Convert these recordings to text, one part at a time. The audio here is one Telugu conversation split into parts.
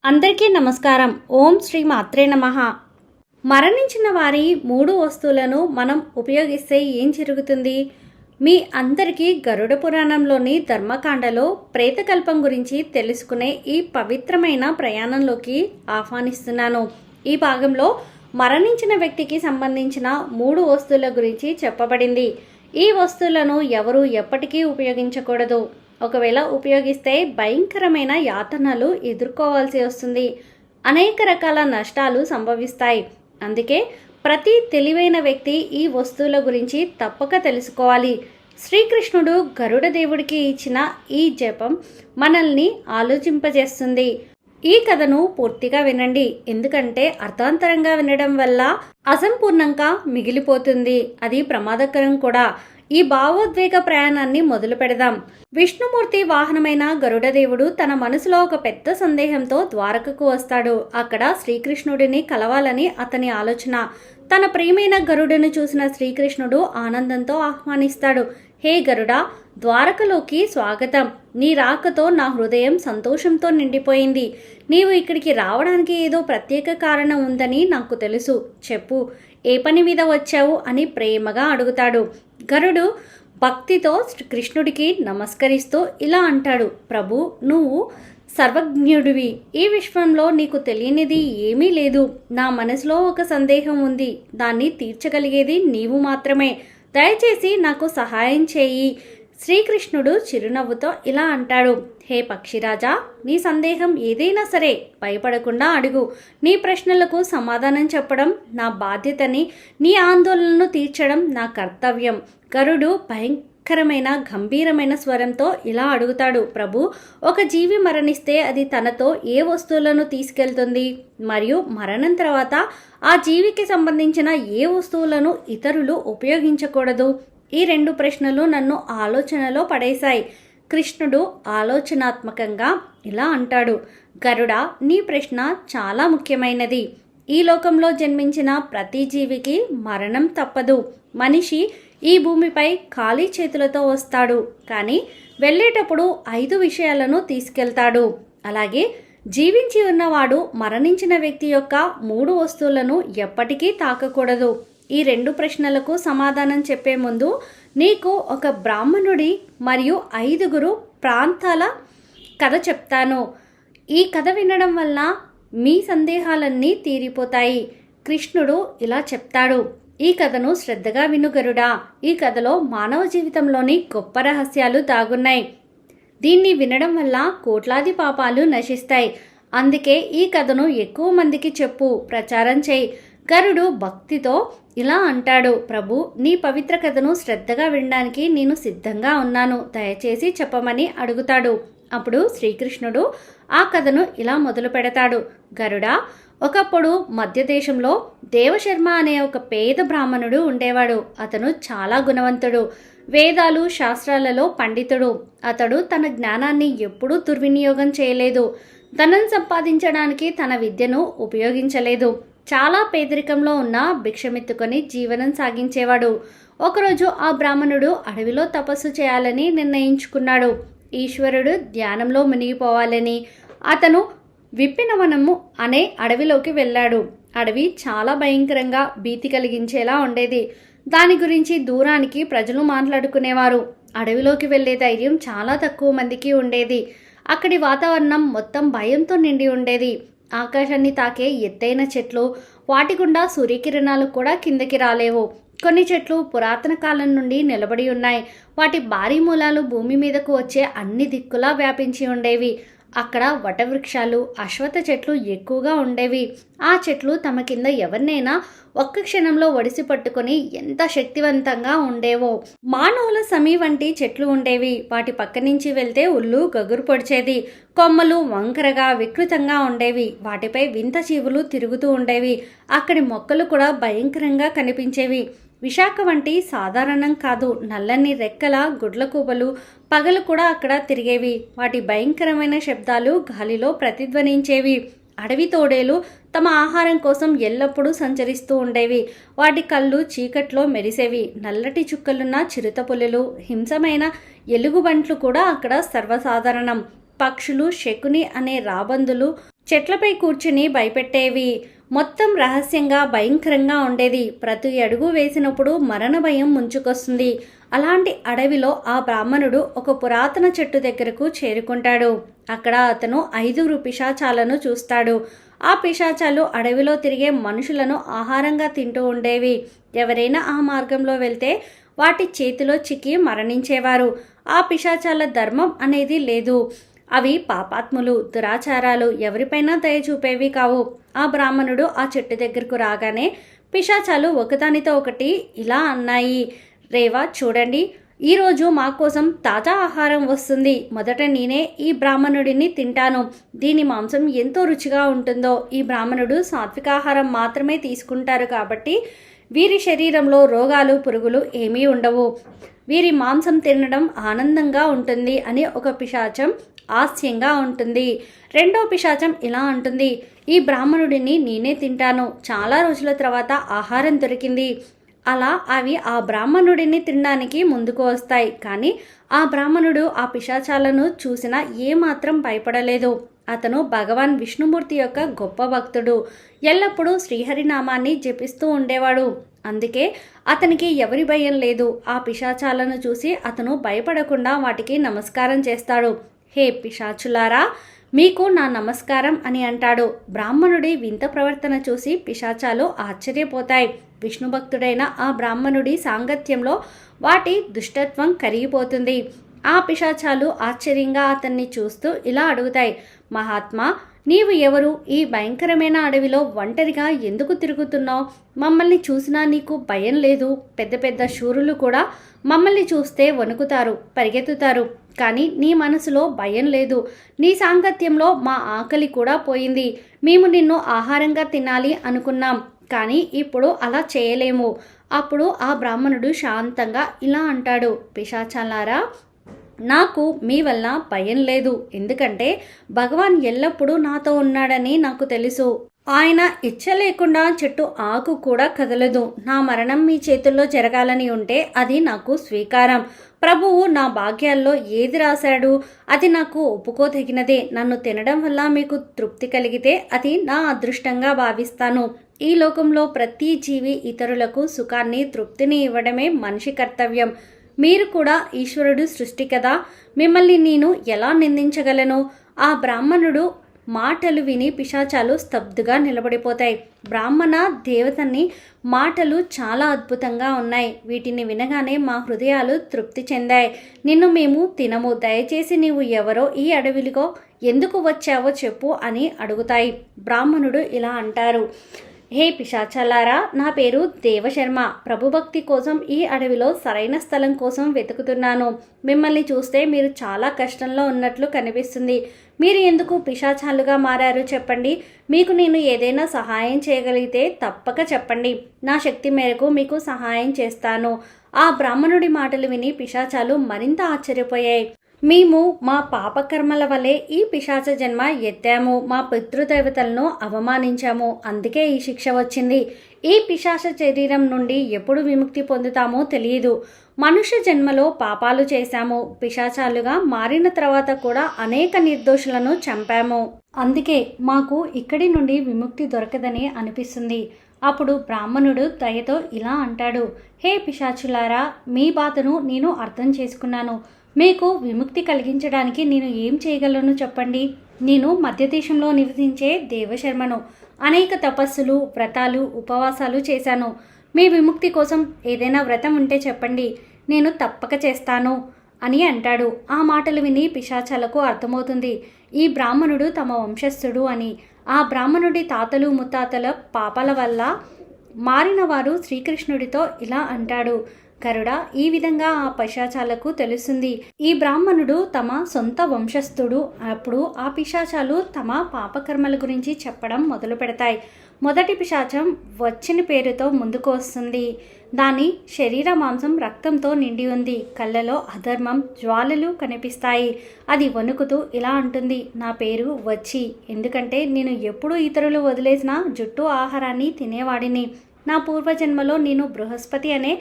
అందరికీ నమస్కారం. ఓం శ్రీ మాత్రే నమః. మరణించిన వారి 3 వస్తువులను మనం ఉపయోగిస్తే ఏం జరుగుతుంది? మీ అందరికీ గరుడ పురాణంలోని ధర్మకాండలో ప్రేతకల్పం గురించి తెలుసుకునే ఈ పవిత్రమైన ప్రయాణంలోకి ఆహ్వానిస్తున్నాను. ఈ భాగంలో మరణించిన వ్యక్తికి సంబంధించిన 3 వస్తువుల గురించి చెప్పబడింది. ఈ వస్తువులను ఎవరు ఎప్పటికీ ఉపయోగించకూడదు. ఒకవేళ ఉపయోగిస్తే భయంకరమైన యాతనలు ఎదుర్కోవాల్సి వస్తుంది. అనేక రకాల నష్టాలు సంభవిస్తాయి. అందుకే ప్రతి తెలివైన వ్యక్తి ఈ వస్తువుల గురించి తప్పక తెలుసుకోవాలి. శ్రీకృష్ణుడు గరుడ దేవుడికి ఇచ్చిన ఈ జపం మనల్ని ఆలోచింపజేస్తుంది. ఈ కథను పూర్తిగా వినండి, ఎందుకంటే అర్థాంతరంగా వినడం వల్ల అసంపూర్ణంగా మిగిలిపోతుంది. అది ప్రమాదకరం కూడా. ఈ భావోద్వేగ ప్రయాణాన్ని మొదలు పెడదాం. విష్ణుమూర్తి వాహనమైన గరుడదేవుడు తన మనసులో ఒక పెద్ద సందేహంతో ద్వారకకు వస్తాడు. అక్కడ శ్రీకృష్ణుడిని కలవాలని అతని ఆలోచన. తన ప్రియమైన గరుడును చూసిన శ్రీకృష్ణుడు ఆనందంతో ఆహ్వానిస్తాడు. హే గరుడా, ద్వారకలోకి స్వాగతం. నీ రాకతో నా హృదయం సంతోషంతో నిండిపోయింది. నీవు ఇక్కడికి రావడానికి ఏదో ప్రత్యేక కారణం ఉందని నాకు తెలుసు. చెప్పు, ఏ పని మీద వచ్చావు అని ప్రేమగా అడుగుతాడు. గరుడు భక్తితో కృష్ణుడికి నమస్కరిస్తూ ఇలా అంటాడు. ప్రభు, నువ్వు సర్వజ్ఞుడివి. ఈ విశ్వంలో నీకు తెలియనిది ఏమీ లేదు. నా మనసులో ఒక సందేహం ఉంది. దాన్ని తీర్చగలిగేది నీవు మాత్రమే. దయచేసి నాకు సహాయం చేయి. శ్రీకృష్ణుడు చిరునవ్వుతో ఇలా అంటాడు. హే పక్షిరాజా, నీ సందేహం ఏదైనా సరే భయపడకుండా అడుగు. నీ ప్రశ్నలకు సమాధానం చెప్పడం నా బాధ్యతని, నీ ఆందోళనను తీర్చడం నా కర్తవ్యం. గరుడు భయంకరమైన గంభీరమైన స్వరంతో ఇలా అడుగుతాడు. ప్రభు, ఒక జీవి మరణిస్తే అది తనతో ఏ వస్తువులను తీసుకెళ్తుంది? మరియు మరణం తర్వాత ఆ జీవికి సంబంధించిన ఏ వస్తువులను ఇతరులు ఉపయోగించకూడదు? ఈ 2 ప్రశ్నలు నన్ను ఆలోచనలో పడేశాయి. కృష్ణుడు ఆలోచనాత్మకంగా ఇలా అంటాడు. గరుడ, నీ ప్రశ్న చాలా ముఖ్యమైనది. ఈ లోకంలో జన్మించిన ప్రతి జీవికి మరణం తప్పదు. మనిషి ఈ భూమిపై ఖాళీ చేతులతో వస్తాడు, కానీ వెళ్ళేటప్పుడు 5 విషయాలను తీసుకెళ్తాడు. అలాగే జీవించి ఉన్నవాడు మరణించిన వ్యక్తి యొక్క 3 వస్తువులను ఎప్పటికీ తాకకూడదు. ఈ 2 ప్రశ్నలకు సమాధానం చెప్పే ముందు నీకు ఒక బ్రాహ్మణుడి మరియు 5 ప్రాంతాల కథ చెప్తాను. ఈ కథ వినడం వల్ల మీ సందేహాలన్నీ తీరిపోతాయి. కృష్ణుడు ఇలా చెప్తాడు. ఈ కథను శ్రద్ధగా విను గరుడా. ఈ కథలో మానవ జీవితంలోని గొప్ప రహస్యాలు దాగున్నాయి. దీన్ని వినడం వల్ల కోట్లాది పాపాలు నశిస్తాయి. అందుకే ఈ కథను ఎక్కువ మందికి చెప్పు, ప్రచారం చేయి. గరుడు భక్తితో ఇలా అంటాడు. ప్రభు, నీ పవిత్ర కథను శ్రద్ధగా వినడానికి నేను సిద్ధంగా ఉన్నాను. దయచేసి చెప్పమని అడుగుతాడు. అప్పుడు శ్రీకృష్ణుడు ఆ కథను ఇలా మొదలు పెడతాడు. గరుడా, ఒకప్పుడు మధ్యదేశంలో దేవశర్మ అనే ఒక పేద బ్రాహ్మణుడు ఉండేవాడు. అతను చాలా గుణవంతుడు, వేదాలు శాస్త్రాలలో పండితుడు. అతడు తన జ్ఞానాన్ని ఎప్పుడూ దుర్వినియోగం చేయలేదు. ధనం సంపాదించడానికి తన విద్యను ఉపయోగించలేదు. చాలా పేదరికంలో ఉన్న భిక్షమెత్తుకొని జీవనం సాగించేవాడు. ఒకరోజు ఆ బ్రాహ్మణుడు అడవిలో తపస్సు చేయాలని నిర్ణయించుకున్నాడు. ఈశ్వరుడు ధ్యానంలో మునిగిపోవాలని అతను విప్పినవనము అనే అడవిలోకి వెళ్ళాడు. అడవి చాలా భయంకరంగా భీతి కలిగించేలా ఉండేది. దాని గురించి దూరానికి ప్రజలు మాట్లాడుకునేవారు. అడవిలోకి వెళ్ళే ధైర్యం చాలా తక్కువ మందికి ఉండేది. అక్కడి వాతావరణం మొత్తం భయంతో నిండి ఉండేది. ఆకాశాన్ని తాకే ఎత్తైన చెట్లు, వాటి గుండా సూర్యకిరణాలు కూడా కిందకి రాలేవు. కొన్ని చెట్లు పురాతన కాలం నుండి నిలబడి ఉన్నాయి. వాటి భారీ మూలాలు భూమి మీదకు వచ్చే అన్ని దిక్కులా వ్యాపించి ఉండేవి. అక్కడ వటవృక్షాలు, అశ్వత్థ చెట్లు ఎక్కువగా ఉండేవి. ఆ చెట్లు తమ కింద ఎవరినైనా ఒక్క క్షణంలో ఒడిసి పట్టుకొని ఎంత శక్తివంతంగా ఉండేవో. మానవుల సమీ వంటి చెట్లు ఉండేవి. వాటి పక్క నుంచి వెళ్తే ఉల్లు గగురు పొడిచేది. కొమ్మలు వంకరగా వికృతంగా ఉండేవి. వాటిపై వింత జీవులు తిరుగుతూ ఉండేవి. అక్కడి మొక్కలు కూడా భయంకరంగా కనిపించేవి. విశాఖ వంటి సాధారణం కాదు, నల్లని రెక్కల గుడ్లకూబలు పగలు కూడా అక్కడ తిరిగేవి. వాటి భయంకరమైన శబ్దాలు గాలిలో ప్రతిధ్వనించేవి. అడవి తోడేలు తమ ఆహారం కోసం ఎల్లప్పుడూ సంచరిస్తూ ఉండేవి. వాటి కళ్ళు చీకట్లో మెరిసేవి. నల్లటి చుక్కలున్న చిరుతపులులు, హింసమైన ఎలుగుబంట్లు కూడా అక్కడ సర్వసాధారణం. పక్షులు, శకుని అనే రాబందులు, చెట్లపై కూర్చుని భయపెట్టేవి. మొత్తం రహస్యంగా భయంకరంగా ఉండేది. ప్రతి అడుగు వేసినప్పుడు మరణ భయం ముంచుకొస్తుంది. అలాంటి అడవిలో ఆ బ్రాహ్మణుడు ఒక పురాతన చెట్టు దగ్గరకు చేరుకుంటాడు. అక్కడ అతను 5 పిశాచాలను చూస్తాడు. ఆ పిశాచాలు అడవిలో తిరిగే మనుషులను ఆహారంగా తింటూ ఉండేవి. ఎవరైనా ఆ మార్గంలో వెళ్తే వాటి చేతిలో చిక్కి మరణించేవారు. ఆ పిశాచాల ధర్మం అనేది లేదు. అవి పాపాత్ములు, దురాచారాలు, ఎవరిపైనా దయ చూపేవి కావు. ఆ బ్రాహ్మణుడు ఆ చెట్టు దగ్గరకు రాగానే పిశాచాలు ఒకదానితో ఒకటి ఇలా అన్నాయి, రేవా చూడండి, ఈరోజు మా కోసం తాజా ఆహారం వస్తుంది. మొదట నేనే ఈ బ్రాహ్మణుడిని తింటాను. దీని మాంసం ఎంతో రుచిగా ఉంటుందో. ఈ బ్రాహ్మణుడు సాత్వికాహారం మాత్రమే తీసుకుంటారు కాబట్టి వీరి శరీరంలో రోగాలు పురుగులు ఏమీ ఉండవు. వీరి మాంసం తినడం ఆనందంగా ఉంటుంది అని ఒక పిశాచం హాస్యంగా ఉంటుంది. రెండో పిశాచం ఇలా అంటుంది, ఈ బ్రాహ్మణుడిని నేనే తింటాను. చాలా రోజుల తర్వాత ఆహారం దొరికింది. అలా అవి ఆ బ్రాహ్మణుడిని తినడానికి ముందుకు వస్తాయి. కానీ ఆ బ్రాహ్మణుడు ఆ పిశాచాలను చూసినా ఏమాత్రం భయపడలేదు. అతను భగవాన్ విష్ణుమూర్తి యొక్క గొప్ప భక్తుడు. ఎల్లప్పుడూ శ్రీహరినామాన్ని జపిస్తూ ఉండేవాడు. అందుకే అతనికి ఎవరి భయం లేదు. ఆ పిశాచాలను చూసి అతను భయపడకుండా వాటికి నమస్కారం చేస్తాడు. హే పిశాచులారా, మీకు నా నమస్కారం అని అంటాడు. బ్రాహ్మణుడి వింత ప్రవర్తన చూసి పిశాచాలు ఆశ్చర్యపోతాయి. విష్ణుభక్తుడైన ఆ బ్రాహ్మణుడి సాంగత్యంలో వాటి దుష్టత్వం కరిగిపోతుంది. ఆ పిశాచాలు ఆశ్చర్యంగా అతన్ని చూస్తూ ఇలా అడుగుతాయి, మహాత్మా, నీవు ఎవరు? ఈ భయంకరమైన అడవిలో ఒంటరిగా ఎందుకు తిరుగుతున్నావు? మమ్మల్ని చూసినా నీకు భయం లేదు. పెద్ద పెద్ద శూరులు కూడా మమ్మల్ని చూస్తే వణుకుతారు, పరిగెత్తుతారు. కానీ నీ మనసులో భయం లేదు. నీ సాంగత్యంలో మా ఆకలి కూడా పోయింది. మేము నిన్ను ఆహారంగా తినాలి అనుకున్నాం, కానీ ఇప్పుడు అలా చేయలేము. అప్పుడు ఆ బ్రాహ్మణుడు శాంతంగా ఇలా అంటాడు, పిశాచాలారా, నాకు మీ వల్ల భయం లేదు. ఎందుకంటే భగవాన్ ఎల్లప్పుడూ నాతో ఉన్నాడని నాకు తెలుసు. ఆయన ఇచ్చ లేకుండా చెట్టు ఆకు కూడా కదలదు. నా మరణం మీ చేతుల్లో జరగాలని ఉంటే అది నాకు స్వీకారం. ప్రభువు నా భాగ్యాల్లో ఏది రాశాడు అది నాకు ఒప్పుకోదగినదే. నన్ను తినడం వల్ల మీకు తృప్తి కలిగితే అది నా అదృష్టంగా భావిస్తాను. ఈ లోకంలో ప్రతి జీవి ఇతరులకు సుఖాన్ని, తృప్తిని ఇవ్వడమే మనిషి కర్తవ్యం. మీరు కూడా ఈశ్వరుడు సృష్టి కదా, మిమ్మల్ని నేను ఎలా నిందించగలను? ఆ బ్రాహ్మణుడు మాటలు విని పిశాచాలు స్తబ్దుగా నిలబడిపోతాయి. బ్రాహ్మణ దేవతని మాటలు చాలా అద్భుతంగా ఉన్నాయి. వీటిని వినగానే మా హృదయాలు తృప్తి చెందాయి. నిన్ను మేము తినము. దయచేసి నీవు ఎవరో, ఈ అడవిలో ఎందుకు వచ్చావో చెప్పు అని అడుగుతాయి. బ్రాహ్మణుడు ఇలా అంటారు, హే పిశాచాలారా, నా పేరు దేవశర్మ. ప్రభుభక్తి కోసం ఈ అడవిలో సరైన స్థలం కోసం వెతుకుతున్నాను. మిమ్మల్ని చూస్తే మీరు చాలా కష్టంలో ఉన్నట్లు కనిపిస్తుంది. మీరు ఎందుకు పిశాచాలుగా మారారు చెప్పండి. మీకు నేను ఏదైనా సహాయం చేయగలిగితే తప్పక చెప్పండి. నా శక్తి మేరకు మీకు సహాయం చేస్తాను. ఆ బ్రాహ్మణుడి మాటలు విని పిశాచాలు మరింత ఆశ్చర్యపోయాయి. మేము మా పాపకర్మల వల్లే ఈ పిశాచ జన్మ ఎత్తాము. మా పితృదేవతలను అవమానించాము. అందుకే ఈ శిక్ష వచ్చింది. ఈ పిశాచ శరీరం నుండి ఎప్పుడు విముక్తి పొందుతామో తెలియదు. మనుష్య జన్మలో పాపాలు చేశాము. పిశాచాలుగా మారిన తర్వాత కూడా అనేక నిర్దోషులను చంపాము. అందుకే మాకు ఇక్కడి నుండి విముక్తి దొరకదని అనిపిస్తుంది. అప్పుడు బ్రాహ్మణుడు దయతో ఇలా అంటాడు, హే పిశాచులారా, మీ బాధను నేను అర్థం చేసుకున్నాను. మీకు విముక్తి కలిగించడానికి నేను ఏం చేయగలను చెప్పండి. నేను మధ్యదేశంలో నివసించే దేవశర్మను. అనేక తపస్సులు, వ్రతాలు, ఉపవాసాలు చేశాను. మీ విముక్తి కోసం ఏదైనా వ్రతం ఉంటే చెప్పండి, నేను తప్పక చేస్తాను అని అంటాడు. ఆ మాటలు విని పిశాచాలకు అర్థమవుతుంది ఈ బ్రాహ్మణుడు తమ వంశస్థుడు అని. ఆ బ్రాహ్మణుడి తాతలు ముత్తాతల పాపాల వల్ల మారిన వారు శ్రీకృష్ణుడితో ఇలా అంటాడు, కరుడా, ఈ విధంగా ఆ పిశాచాలకు తెలుస్తుంది ఈ బ్రాహ్మణుడు తమ సొంత వంశస్థుడు. అప్పుడు ఆ పిశాచాలు తమ పాపకర్మల గురించి చెప్పడం మొదలు పెడతాయి. మొదటి పిశాచం వచ్చిన పేరుతో ముందుకు వస్తుంది. దాని శరీర మాంసం రక్తంతో నిండి ఉంది. కళ్ళలో అధర్మం జ్వాలలు కనిపిస్తాయి. అది వణుకుతూ ఇలా అంటుంది, నా పేరు వచ్చి. ఎందుకంటే నేను ఎప్పుడు ఇతరులు వదిలేసిన జుట్టు ఆహారాన్ని తినేవాడిని. నా పూర్వజన్మలో నేను బృహస్పతి అనే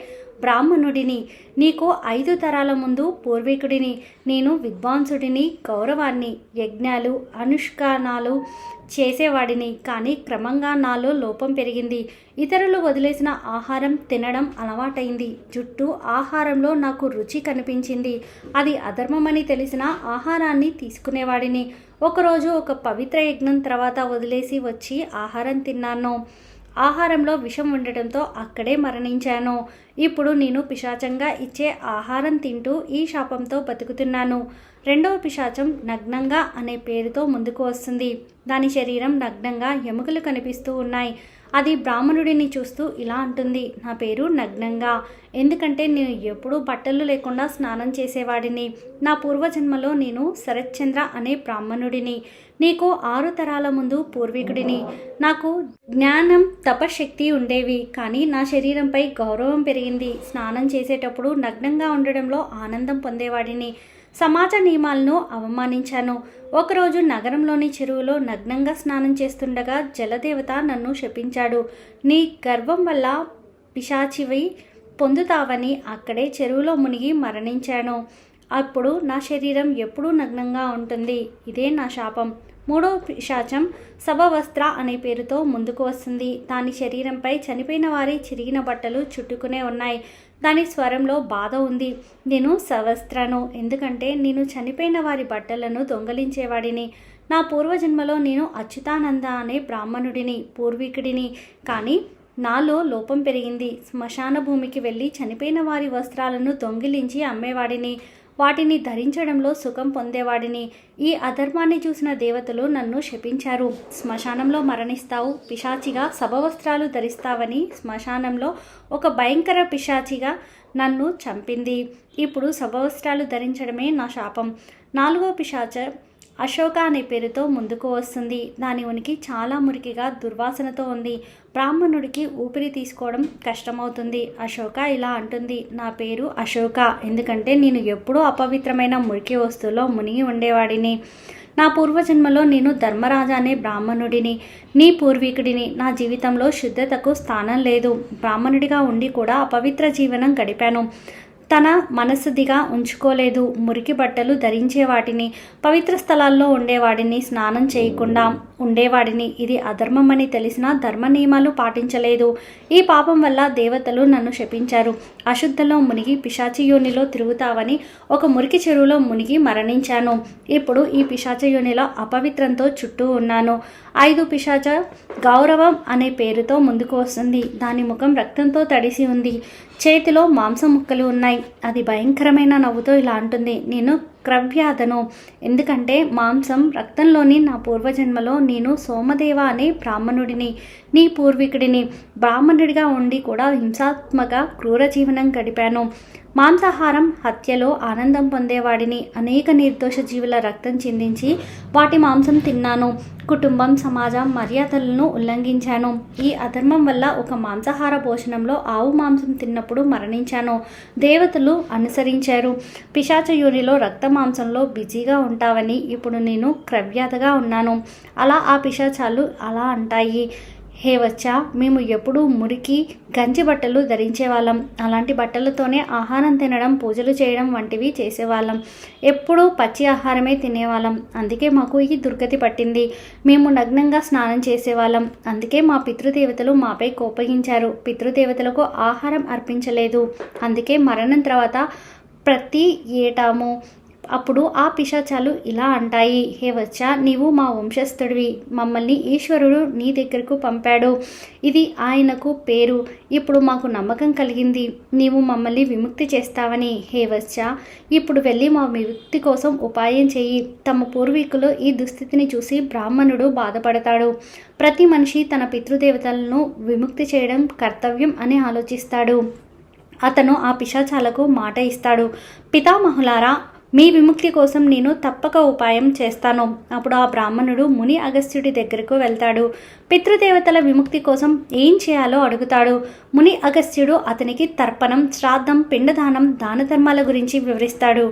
బ్రాహ్మణుడిని, నీకు 5 తరాల ముందు పూర్వీకుడిని. నేను విద్వాంసుడిని, గౌరవాన్ని, యజ్ఞాలు, అనుష్ఠానాలు చేసేవాడిని. కానీ క్రమంగా నాలో లోపం పెరిగింది. ఇతరులు వదిలేసిన ఆహారం తినడం అలవాటైంది. జుట్టు ఆహారంలో నాకు రుచి కనిపించింది. అది అధర్మమని తెలిసిన ఆహారాన్ని తీసుకునేవాడిని. ఒకరోజు ఒక పవిత్ర యజ్ఞం తర్వాత వదిలేసి వచ్చి ఆహారం తిన్నాను. ఆహారంలో విషం ఉండటంతో అక్కడే మరణించాను. ఇప్పుడు నేను పిశాచంగా ఇచ్చే ఆహారం తింటూ ఈ శాపంతో బతుకుతున్నాను. రెండవ పిశాచం నగ్నంగా అనే పేరుతో ముందుకు వస్తుంది. దాని శరీరం నగ్నంగా ఎముకలు కనిపిస్తూ ఉన్నాయి. అది బ్రాహ్మణుడిని చూస్తూ ఇలా అంటుంది, నా పేరు నగ్నంగా, ఎందుకంటే నేను ఎప్పుడూ బట్టలు లేకుండా స్నానం చేసేవాడిని. నా పూర్వజన్మలో నేను శరత్చంద్ర అనే బ్రాహ్మణుడిని, నీకు 6 తరాల ముందు పూర్వీకుడిని. నాకు జ్ఞానం, తపశక్తి ఉండేవి, కానీ నా శరీరంపై గౌరవం పెరిగింది. స్నానం చేసేటప్పుడు నగ్నంగా ఉండడంలో ఆనందం పొందేవాడిని. సమాజ నియమాలను అవమానించాను. ఒకరోజు నగరంలోని చెరువులో నగ్నంగా స్నానం చేస్తుండగా జలదేవత నన్ను శపించాడు. నీ గర్వం వల్ల పిశాచివి పొందుతావని అక్కడే చెరువులో మునిగి మరణించాను. అప్పుడు నా శరీరం ఎప్పుడూ నగ్నంగా ఉంటుంది. ఇదే నా శాపం. మూడవ పిశాచం శవవస్త్ర అనే పేరుతో ముందుకు వస్తుంది. దాని శరీరంపై చనిపోయిన వారి చిరిగిన బట్టలు చుట్టుకునే ఉన్నాయి. దాని స్వరంలో బాధ ఉంది. నేను శవస్త్రను, ఎందుకంటే నేను చనిపోయిన వారి బట్టలను దొంగలించేవాడిని. నా పూర్వజన్మలో నేను అచ్యుతానంద అనే బ్రాహ్మణుడిని, పూర్వీకుడిని. కానీ నాలో లోపం పెరిగింది. శ్మశాన భూమికి వెళ్ళి చనిపోయిన వారి వస్త్రాలను దొంగిలించి అమ్మేవాడిని. వాటిని ధరించడంలో సుఖం పొందేవాడిని. ఈ అధర్మాన్ని చూసిన దేవతలు నన్ను శపించారు. శ్మశానంలో మరణిస్తావు, పిశాచిగా శవవస్త్రాలు ధరిస్తావని శ్మశానంలో ఒక భయంకర పిశాచిగా నన్ను చంపింది. ఇప్పుడు శవవస్త్రాలు ధరించడమే నా శాపం. 4వ పిశాచ అశోక అనే పేరుతో ముందుకు వస్తుంది. దాని ఉనికి చాలా మురికిగా దుర్వాసనతో ఉంది. బ్రాహ్మణుడికి ఊపిరి తీసుకోవడం కష్టమవుతుంది. అశోక ఇలా అంటుంది, నా పేరు అశోక, ఎందుకంటే నేను ఎప్పుడూ అపవిత్రమైన మురికి వస్తువులో మునిగి ఉండేవాడిని. నా పూర్వజన్మలో నేను ధర్మరాజా అనే బ్రాహ్మణుడిని, నీ పూర్వీకుడిని. నా జీవితంలో శుద్ధతకు స్థానం లేదు. బ్రాహ్మణుడిగా ఉండి కూడా అపవిత్ర జీవనం గడిపాను. తన మనసుదిగా ఉంచుకోలేదు. మురికి బట్టలు ధరించే వాటిని, పవిత్ర స్థలాల్లో ఉండేవాడిని, స్నానం చేయకుండా ఉండేవాడిని. ఇది అధర్మమని తెలిసినా ధర్మ నియమాలు పాటించలేదు. ఈ పాపం వల్ల దేవతలు నన్ను శపించారు. అశుద్ధలో మునిగి పిశాచి యోనిలో తిరుగుతావని ఒక మురికి చెరువులో మునిగి మరణించాను. ఇప్పుడు ఈ పిశాచ యోనిలో అపవిత్రంతో చుట్టూ ఉన్నాను. 5 పిశాచ గౌరవం అనే పేరుతో ముందుకు వస్తుంది. దాని ముఖం రక్తంతో తడిసి ఉంది. చేతిలో మాంసం ముక్కలు ఉన్నాయి. అది భయంకరమైన నవ్వుతో ఇలా అంటుంది, నేను క్రవ్యాధను, ఎందుకంటే మాంసం రక్తంలోని నా పూర్వజన్మలో నేను సోమదేవ అనే బ్రాహ్మణుడిని, నీ పూర్వీకుడిని. బ్రాహ్మణుడిగా ఉండి కూడా హింసాత్మక క్రూర జీవనం గడిపాను. మాంసాహారం, హత్యలో ఆనందం పొందేవాడిని. అనేక నిర్దోష జీవుల రక్తం చిందించి వాటి మాంసం తిన్నాను. కుటుంబం, సమాజం మర్యాదలను ఉల్లంఘించాను. ఈ అధర్మం వల్ల ఒక మాంసాహార భోజనంలో ఆవు మాంసం తిన్నప్పుడు మరణించాను. దేవతలు అనుసరించారు. పిశాచ యోనిలో రక్త మాంసంలో బిజీగా ఉంటావని ఇప్పుడు నేను క్రవ్యాతగా ఉన్నాను. అలా ఆ పిశాచాలు అలా అంటాయి, హే వచ్చా, మేము ఎప్పుడూ మురికి గంజి బట్టలు ధరించేవాళ్ళం. అలాంటి బట్టలతోనే ఆహారం తినడం, పూజలు చేయడం వంటివి చేసేవాళ్ళం. ఎప్పుడూ పచ్చి ఆహారమే తినేవాళ్ళం. అందుకే మాకు ఈ దుర్గతి పట్టింది. మేము నగ్నంగా స్నానం చేసేవాళ్ళం. అందుకే మా పితృదేవతలు మాపై కోపగించారు. పితృదేవతలకు ఆహారం అర్పించలేదు. అందుకే మరణం తర్వాత ప్రతి ఏటాము. అప్పుడు ఆ పిశాచాలు ఇలా అంటాయి, హే వచ్చా, నీవు మా వంశస్థుడివి. మమ్మల్ని ఈశ్వరుడు నీ దగ్గరకు పంపాడు. ఇది ఆయనకు పేరు. ఇప్పుడు మాకు నమ్మకం కలిగింది నీవు మమ్మల్ని విముక్తి చేస్తావని. హే వచ్చా, ఇప్పుడు వెళ్ళి మా విముక్తి కోసం ఉపాయం చేయి. తమ పూర్వీకులు ఈ దుస్థితిని చూసి బ్రాహ్మణుడు బాధపడతాడు. ప్రతి మనిషి తన పితృదేవతలను విముక్తి చేయడం కర్తవ్యం అని ఆలోచిస్తాడు. అతను ఆ పిశాచాలకు మాట ఇస్తాడు, పితామహులారా, మీ విముక్తి కోసం నేను తప్పక ఉపాయం చేస్తాను. అప్పుడు ఆ బ్రాహ్మణుడు ముని అగస్త్యుడి దగ్గరకు వెళ్తాడు. పితృదేవతల విముక్తి కోసం ఏం చేయాలో అడుగుతాడు. ముని అగస్త్యుడు అతనికి తర్పణం, శ్రాద్ధం, పిండదానం, దాన ధర్మాల గురించి వివరిస్తాడు.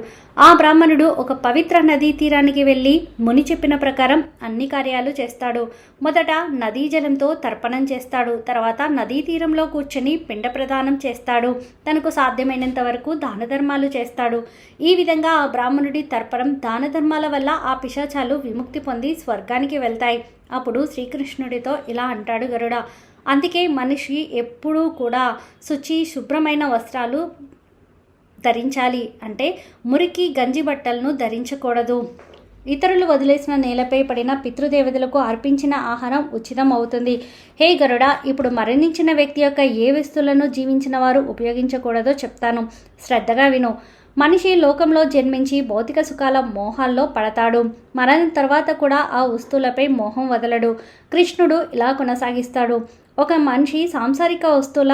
ఆ బ్రాహ్మణుడు ఒక పవిత్ర నదీ తీరానికి వెళ్ళి ముని చెప్పిన ప్రకారం అన్ని కార్యాలు చేస్తాడు. మొదట నదీ జలంతో తర్పణం చేస్తాడు. తర్వాత నదీ తీరంలో కూర్చొని పిండ ప్రదానం చేస్తాడు. తనకు సాధ్యమైనంత వరకు దాన ధర్మాలు చేస్తాడు. ఈ విధంగా ఆ బ్రాహ్మణుడి తర్పణం దాన ధర్మాల వల్ల ఆ పిశాచాలు విముక్తి పొంది స్వర్గానికి వెళ్తాయి. అప్పుడు శ్రీకృష్ణుడితో ఇలా అంటాడు గరుడ, అందుకే మనిషి ఎప్పుడూ కూడా శుభ్రమైన వస్త్రాలు ధరించాలి. అంటే మురికి గంజి బట్టలను ధరించకూడదు. ఇతరులు వదిలేసిన నేలపై పడిన పితృదేవతలకు అర్పించిన ఆహారం ఉచితం అవుతుంది. హే గరుడ, ఇప్పుడు మరణించిన వ్యక్తి యొక్క ఏ వస్తువులను జీవించిన వారు ఉపయోగించకూడదో చెప్తాను, శ్రద్ధగా విను. మనిషి లోకంలో జన్మించి భౌతిక సుఖాల మోహాల్లో పడతాడు. మరణం తర్వాత కూడా ఆ వస్తువులపై మోహం వదలడు. కృష్ణుడు ఇలా కొనసాగిస్తాడు, ఒక మనిషి సాంసారిక వస్తువుల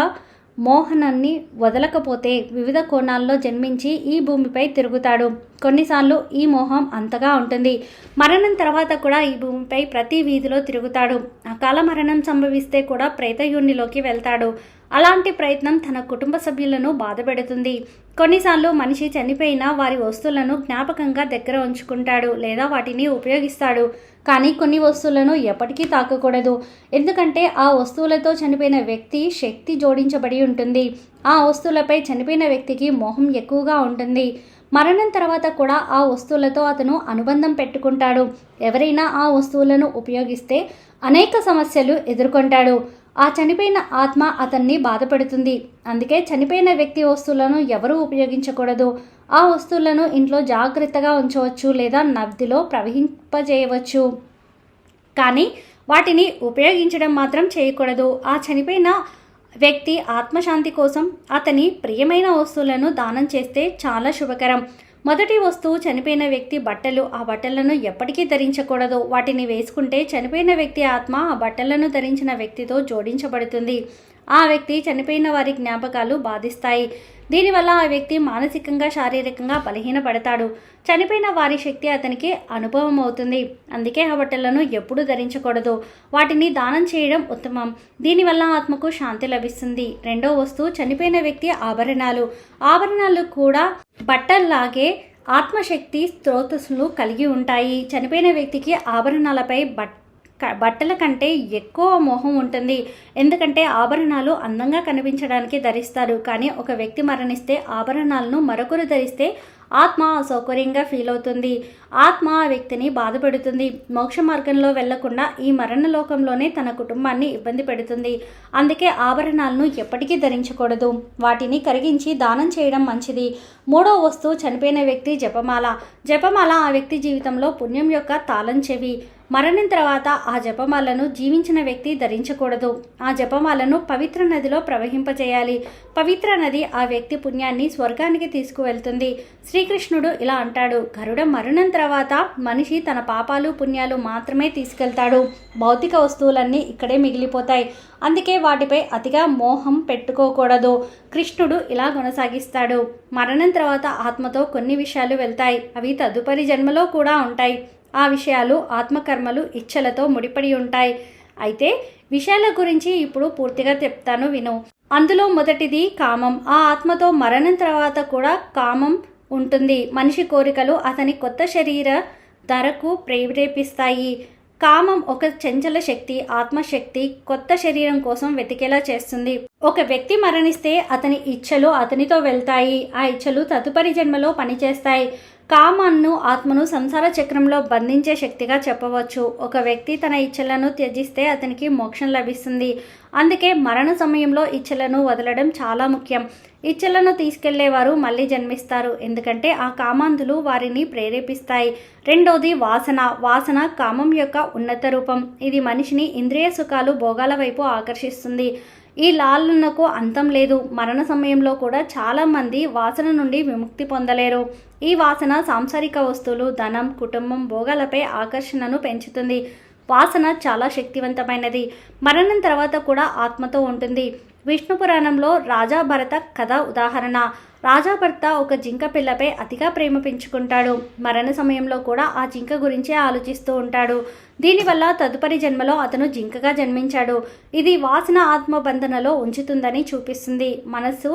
మోహనాన్ని వదలకపోతే వివిధ కోణాల్లో జన్మించి ఈ భూమిపై తిరుగుతాడు. కొన్నిసార్లు ఈ మోహం అంతగా ఉంటుంది. మరణం తర్వాత కూడా ఈ భూమిపై ప్రతి వీధిలో తిరుగుతాడు. అకాల మరణం సంభవిస్తే కూడా ప్రేతయుణ్ణిలోకి వెళ్తాడు. అలాంటి ప్రయత్నం తన కుటుంబ సభ్యులను బాధపెడుతుంది. కొన్నిసార్లు మనిషి చనిపోయినా వారి వస్తువులను జ్ఞాపకంగా దగ్గర ఉంచుకుంటాడు లేదా వాటిని ఉపయోగిస్తాడు. కానీ కొన్ని వస్తువులను ఎప్పటికీ తాకకూడదు. ఎందుకంటే ఆ వస్తువులతో చనిపోయిన వ్యక్తి శక్తి జోడించబడి ఉంటుంది. ఆ వస్తువులపై చనిపోయిన వ్యక్తికి మోహం ఎక్కువగా ఉంటుంది. మరణం తర్వాత కూడా ఆ వస్తువులతో అతను అనుబంధం పెట్టుకుంటాడు. ఎవరైనా ఆ వస్తువులను ఉపయోగిస్తే అనేక సమస్యలు ఎదుర్కొంటాడు. ఆ చనిపోయిన ఆత్మ అతన్ని బాధపడుతుంది. అందుకే చనిపోయిన వ్యక్తి వస్తువులను ఎవరూ ఉపయోగించకూడదు. ఆ వస్తువులను ఇంట్లో జాగ్రత్తగా ఉంచవచ్చు లేదా నదిలో ప్రవహింపజేయవచ్చు, కానీ వాటిని ఉపయోగించడం మాత్రం చేయకూడదు. ఆ చనిపోయిన వ్యక్తి ఆత్మశాంతి కోసం అతని ప్రియమైన వస్తువులను దానం చేస్తే చాలా శుభకరం. మొదటి వస్తువు చనిపోయిన వ్యక్తి బట్టలు. ఆ బట్టలను ఎప్పటికీ ధరించకూడదు. వాటిని వేసుకుంటే చనిపోయిన వ్యక్తి ఆత్మ ఆ బట్టలను ధరించిన వ్యక్తితో జోడించబడుతుంది. ఆ వ్యక్తి చనిపోయిన వారి జ్ఞాపకాలు బాధిస్తాయి. దీనివల్ల ఆ వ్యక్తి మానసికంగా శారీరకంగా బలహీనపడతాడు. చనిపోయిన వారి శక్తి అతనికి అనుభవం అవుతుంది. అందుకే ఆ బట్టలను ఎప్పుడూ ధరించకూడదు. వాటిని దానం చేయడం ఉత్తమం. దీనివల్ల ఆత్మకు శాంతి లభిస్తుంది. రెండో వస్తువు చనిపోయిన వ్యక్తి ఆభరణాలు. ఆభరణాలు కూడా బట్టల్లాగే ఆత్మశక్తి స్రోతస్సులు కలిగి ఉంటాయి. చనిపోయిన వ్యక్తికి ఆభరణాలపై బట్టల కంటే ఎక్కువ మోహం ఉంటుంది. ఎందుకంటే ఆభరణాలు అందంగా కనిపించడానికి ధరిస్తారు. కానీ ఒక వ్యక్తి మరణిస్తే ఆభరణాలను మరొకరు ధరిస్తే ఆత్మ అసౌకర్యంగా ఫీల్ అవుతుంది. ఆత్మ ఆ వ్యక్తిని బాధపెడుతుంది. మోక్ష మార్గంలో వెళ్లకుండా ఈ మరణలోకంలోనే తన కుటుంబాన్ని ఇబ్బంది పెడుతుంది. అందుకే ఆభరణాలను ఎప్పటికీ ధరించకూడదు. వాటిని కరిగించి దానం చేయడం మంచిది. మూడో వస్తువు చనిపోయిన వ్యక్తి జపమాల. జపమాల ఆ వ్యక్తి జీవితంలో పుణ్యం యొక్క తాళం చెవి. మరణం తర్వాత ఆ జపమాలను జీవించిన వ్యక్తి ధరించకూడదు. ఆ జపమాలను పవిత్ర నదిలో ప్రవహింపచేయాలి. పవిత్ర నది ఆ వ్యక్తి పుణ్యాన్ని స్వర్గానికి తీసుకువెళ్తుంది. శ్రీకృష్ణుడు ఇలా అంటాడు, గరుడ మరణం తర్వాత మనిషి తన పాపాలు పుణ్యాలు మాత్రమే తీసుకెళ్తాడు. భౌతిక వస్తువులన్నీ ఇక్కడే మిగిలిపోతాయి. అందుకే వాటిపై అతిగా మోహం పెట్టుకోకూడదు. కృష్ణుడు ఇలా కొనసాగిస్తాడు, మరణం తర్వాత ఆత్మతో కొన్ని విషయాలు వెళ్తాయి. అవి తదుపరి జన్మలో కూడా ఉంటాయి. ఆ విషయాలు ఆత్మకర్మలు ఇచ్చలతో ముడిపడి ఉంటాయి. అయితే విషయాల గురించి ఇప్పుడు పూర్తిగా చెప్తాను, విను. అందులో మొదటిది కామం. ఆ ఆత్మతో మరణం తర్వాత కూడా కామం ఉంటుంది. మనిషి కోరికలు అతని కొత్త శరీర ధరకు ప్రేరేపిస్తాయి. కామం ఒక చంచల శక్తి. ఆత్మశక్తి కొత్త శరీరం కోసం వెతికేలా చేస్తుంది. ఒక వ్యక్తి మరణిస్తే అతని ఇచ్చలు అతనితో వెళ్తాయి. ఆ ఇచ్చలు తదుపరి జన్మలో పనిచేస్తాయి. కామాన్ని ఆత్మను సంసార చక్రంలో బంధించే శక్తిగా చెప్పవచ్చు. ఒక వ్యక్తి తన ఇచ్చలను త్యజిస్తే అతనికి మోక్షం లభిస్తుంది. అందుకే మరణ సమయంలో ఇచ్చలను వదలడం చాలా ముఖ్యం. ఇచ్చలను తీసుకెళ్లేవారు మళ్ళీ జన్మిస్తారు, ఎందుకంటే ఆ కామాంధులు వారిని ప్రేరేపిస్తాయి. రెండోది వాసన. వాసన కామం యొక్క ఉన్నత రూపం. ఇది మనిషిని ఇంద్రియ సుఖాలు భోగాల వైపు ఆకర్షిస్తుంది. ఈ లాలనకు అంతం లేదు. మరణ సమయంలో కూడా చాలామంది వాసన నుండి విముక్తి పొందలేరు. ఈ వాసన సాంసారిక వస్తువులు, ధనం, కుటుంబం, భోగాలపై ఆకర్షణను పెంచుతుంది. వాసన చాలా శక్తివంతమైనది. మరణం తర్వాత కూడా ఆత్మతో ఉంటుంది. విష్ణు పురాణంలో రాజా భరత కథ ఉదాహరణ. రాజా భర్త ఒక జింక పిల్లపై అతిగా ప్రేమ పెంచుకుంటాడు. మరణ సమయంలో కూడా ఆ జింక గురించే ఆలోచిస్తూ ఉంటాడు. దీనివల్ల తదుపరి జన్మలో అతను జింకగా జన్మించాడు. ఇది వాసన ఆత్మబంధనలో ఉంచుతుందని చూపిస్తుంది. మనసు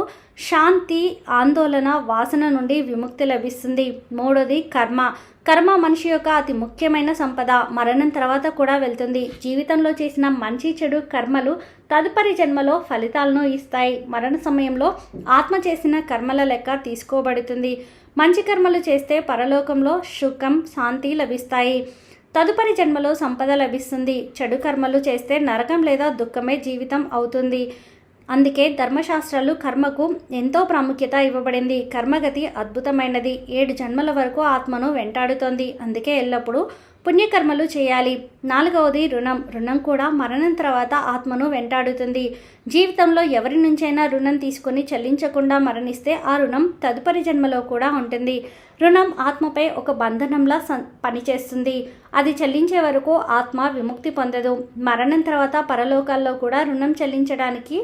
శాంతి, ఆందోళన, వాసన నుండి విముక్తి లభిస్తుంది. మూడోది కర్మ. కర్మ మనిషి యొక్క అతి ముఖ్యమైన సంపద. మరణం తర్వాత కూడా వెళ్తుంది. జీవితంలో చేసిన మంచి చెడు కర్మలు తదుపరి జన్మలో ఫలితాలను ఇస్తాయి. మరణ సమయంలో ఆత్మ చేసిన కర్మల లెక్క తీసుకోబడుతుంది. మంచి కర్మలు చేస్తే పరలోకంలో సుఖం, శాంతి లభిస్తాయి. తదుపరి జన్మలో సంపద లభిస్తుంది. చెడు కర్మలు చేస్తే నరకం లేదా దుఃఖమే జీవితం అవుతుంది. అందుకే ధర్మశాస్త్రాలు కర్మకు ఎంతో ప్రాముఖ్యత ఇవ్వబడింది. కర్మగతి అద్భుతమైనది. 7 జన్మల వరకు ఆత్మను వెంటాడుతోంది. అందుకే ఎల్లప్పుడూ పుణ్యకర్మలు చేయాలి. 4వది రుణం. రుణం కూడా మరణం తర్వాత ఆత్మను వెంటాడుతుంది. జీవితంలో ఎవరి నుంచైనా రుణం తీసుకొని చెల్లించకుండా మరణిస్తే ఆ రుణం తదుపరి జన్మలో కూడా ఉంటుంది. రుణం ఆత్మపై ఒక బంధనంలా పనిచేస్తుంది. అది చెల్లించే వరకు ఆత్మ విముక్తి పొందదు. మరణం తర్వాత పరలోకాల్లో కూడా రుణం చెల్లించడానికి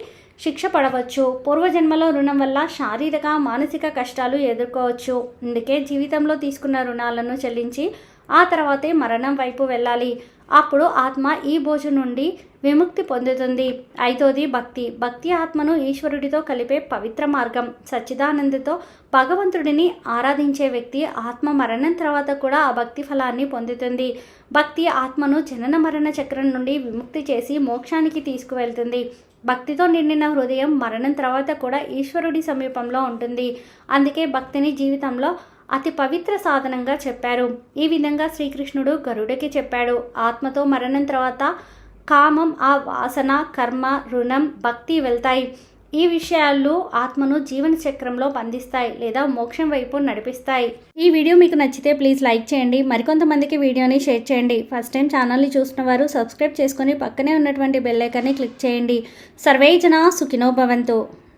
శిక్ష పడవచ్చు. పూర్వజన్మలో రుణం వల్ల శారీరక, మానసిక కష్టాలు ఎదుర్కోవచ్చు. అందుకే జీవితంలో తీసుకున్న రుణాలను చెల్లించి ఆ తర్వాతే మరణం వైపు వెళ్ళాలి. అప్పుడు ఆత్మ ఈ బోజు నుండి విముక్తి పొందుతుంది. 5వది భక్తి. భక్తి ఆత్మను ఈశ్వరుడితో కలిపే పవిత్ర మార్గం. సచ్చిదానందతో భగవంతుడిని ఆరాధించే వ్యక్తి ఆత్మ మరణం తర్వాత కూడా ఆ భక్తి ఫలాన్ని పొందుతుంది. భక్తి ఆత్మను జనన మరణ చక్రం నుండి విముక్తి చేసి మోక్షానికి తీసుకువెళ్తుంది. భక్తితో నిండిన హృదయం మరణం తర్వాత కూడా ఈశ్వరుడి సమీపంలో ఉంటుంది. అందుకే భక్తిని జీవితంలో అతి పవిత్ర సాధనంగా చెప్పారు. ఈ విధంగా శ్రీకృష్ణుడు గరుడకి చెప్పాడు. ఆత్మతో మరణం తర్వాత కామం, ఆ వాసన, కర్మ, రుణం, భక్తి వెళ్తాయి. ఈ విషయాలు ఆత్మను జీవన చక్రంలో బంధిస్తాయి లేదా మోక్షం వైపు నడిపిస్తాయి. ఈ వీడియో మీకు నచ్చితే ప్లీజ్ లైక్ చేయండి. మరికొంతమందికి వీడియోని షేర్ చేయండి. ఫస్ట్ టైం ఛానల్ని చూసిన వారు సబ్స్క్రైబ్ చేసుకొని పక్కనే ఉన్నటువంటి బెల్ ఐకాన్ని క్లిక్ చేయండి. సర్వే జనా సుఖినో భవంతు.